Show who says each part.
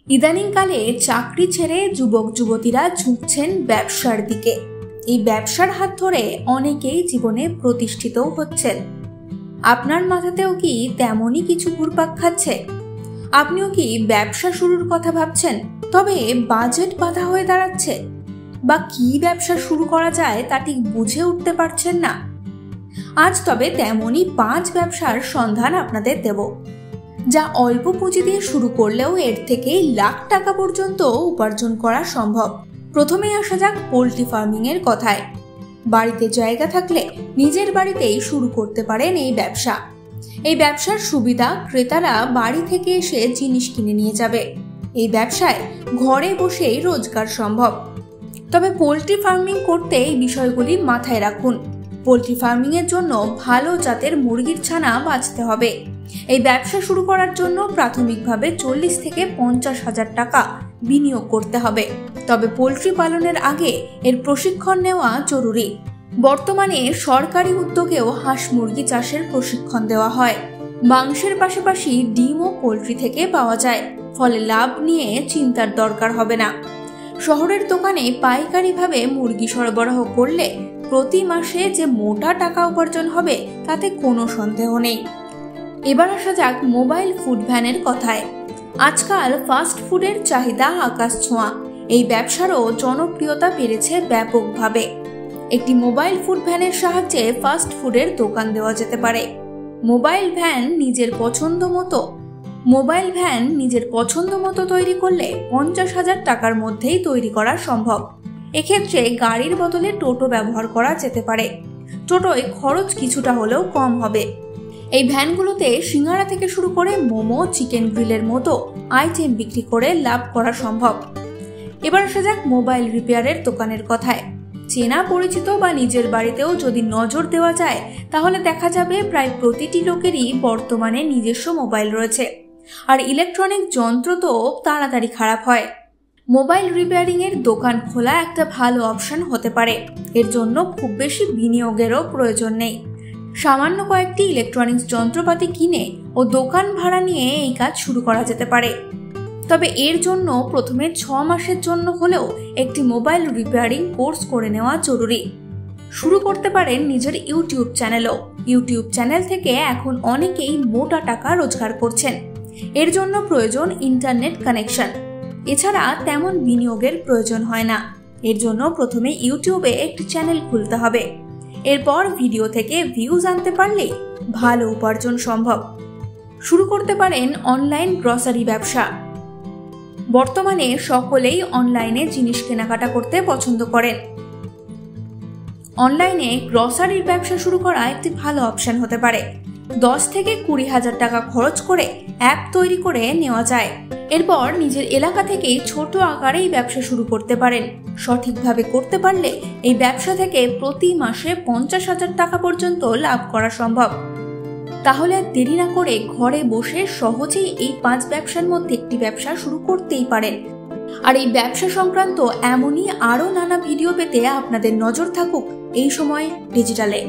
Speaker 1: ইদানিংকালে চাকরি ছেড়ে যুবক যুবতীরা ঝুঁকছেন ব্যবসার দিকে। এই ব্যবসার হাত ধরে অনেকেই জীবনে প্রতিষ্ঠিতও হচ্ছেন। আপনার মাথাতেও কি তেমনই কিছু ঘুরপাক খাচ্ছে? আপনিও কি ব্যবসা শুরুর কথা ভাবছেন, তবে বাজেট বাধা হয়ে দাঁড়াচ্ছে, বা কি ব্যবসা শুরু করা যায় তা ঠিক বুঝে উঠতে পারছেন না? আজ তবে তেমনই 5 ব্যবসার সন্ধান আপনাদের দেব, যা অল্প পুঁজি দিয়ে শুরু করলেও এর থেকে লাখ টাকা পর্যন্ত উপার্জন করা সম্ভব। প্রথমেই আসা যাক পোল্ট্রি ফার্মিং এর কথায়। বাড়িতে জায়গা থাকলে নিজের বাড়িতেই শুরু করতে পারেন এই ব্যবসা। এই ব্যবসার সুবিধা, ক্রেতারা বাড়ি থেকে এসে জিনিস কিনে নিয়ে যাবে। এই ব্যবসায় ঘরে বসেই রোজগার সম্ভব। তবে পোল্ট্রি ফার্মিং করতে এই বিষয়গুলি মাথায় রাখুন। পোল্ট্রি ফার্মিং এর জন্য ভালো জাতের মুরগির ছানা বাছতে হবে। এই ব্যবসা শুরু করার জন্য প্রাথমিকভাবে 40 থেকে 50 হাজার টাকা বিনিয়োগ করতে হবে। তবে পোল্ট্রি পালনের আগে এর প্রশিক্ষণ নেওয়া জরুরি। বর্তমানে সরকারি উদ্যোগেও হাঁস মুরগি চাষের প্রশিক্ষণ দেওয়া হয়। মাংসের পাশাপাশি ডিমও পোল্ট্রি থেকে পাওয়া যায়, ফলে লাভ নিয়ে চিন্তার দরকার হবে না। শহরের দোকানে পাইকারিভাবে মুরগি সরবরাহ করলে প্রতি মাসে যে মোটা টাকা উপার্জন হবে তাতে কোনো সন্দেহ নেই। এবার আসা যাক মোবাইল ফুড ভ্যানের কথায়। আজকাল ফাস্ট ফুডের চাহিদা আকাশ ছোঁয়া। এই ব্যবসারও জনপ্রিয়তা বেড়েছে ব্যাপকভাবে। একটি মোবাইল ফুড ভ্যানের সাহায্যে ফাস্ট ফুডের দোকান দেওয়া যেতে পারে। মোবাইল ভ্যান নিজের পছন্দ মতো তৈরি করলে 50 হাজার টাকার মধ্যেই তৈরি করা সম্ভব। এক্ষেত্রে গাড়ির বদলে টোটো ব্যবহার করা যেতে পারে। টোটোয় খরচ কিছুটা হলেও কম হবে। এই ভ্যানগুলোতে সিঙ্গারা থেকে শুরু করে মোমো, চিকেন গ্রিলের মতো আইটেম বিক্রি করে লাভ করা সম্ভব। এবার আসা যাক মোবাইল রিপেয়ারের দোকানের কথায়। চেনা পরিচিত বা নিজের বাড়িতেও যদি নজর দেওয়া যায়, তাহলে দেখা যাবে প্রায় প্রতিটি লোকেরই বর্তমানে নিজস্ব মোবাইল রয়েছে। আর ইলেকট্রনিক যন্ত্র তো তাড়াতাড়ি খারাপ হয়। মোবাইল রিপেয়ারিং এর দোকান খোলা একটা ভালো অপশন হতে পারে। এর জন্য খুব বেশি বিনিয়োগেরও প্রয়োজন নেই। সামান্য কয়েকটি ইলেকট্রনিক্স যন্ত্রপাতি কিনে ও দোকান ভাড়া নিয়ে এই কাজ শুরু করা যেতে পারে। তবে এর জন্য প্রথমে 6 মাসের জন্য হলেও একটি মোবাইল রিপেয়ারিং কোর্স করে নেওয়া জরুরি। শুরু করতে পারেন নিজের ইউটিউব চ্যানেলও। ইউটিউব চ্যানেল থেকে এখন অনেকেই মোটা টাকা রোজগার করছেন। এর জন্য প্রয়োজন ইন্টারনেট কানেকশন। এছাড়া তেমন বিনিয়োগের প্রয়োজন হয় না। এর জন্য প্রথমে ইউটিউবে একটি চ্যানেল খুলতে হবে। এরপর ভিডিও থেকে ভিউজ আনতে পারলেই ভালো উপার্জন সম্ভব। শুরু করতে পারেন অনলাইন গ্রসারি ব্যবসা। বর্তমানে সকলেই অনলাইনে জিনিস কেনাকাটা করতে পছন্দ করেন। অনলাইনে গ্রসারির ব্যবসা শুরু করা একটি ভালো অপশন হতে পারে। 10 থেকে 20 হাজার টাকা খরচ করে অ্যাপ তৈরি করে নেওয়া যায়। এরপর নিজের এলাকা থেকেই ছোট আকারেই ব্যবসা শুরু করতে পারেন। সঠিকভাবে করতে পারলে এই ব্যবসা থেকে প্রতি মাসে 50 হাজার টাকা পর্যন্ত লাভ করা সম্ভব। তাহলে আর দেরি না করে ঘরে বসে সহজেই এই 5 ব্যবসার মধ্যে একটি ব্যবসা শুরু করতেই পারেন। আর এই ব্যবসা সংক্রান্ত এমনই আরো নানা ভিডিও পেতে আপনাদের নজর থাকুক এই সময় ডিজিটালে।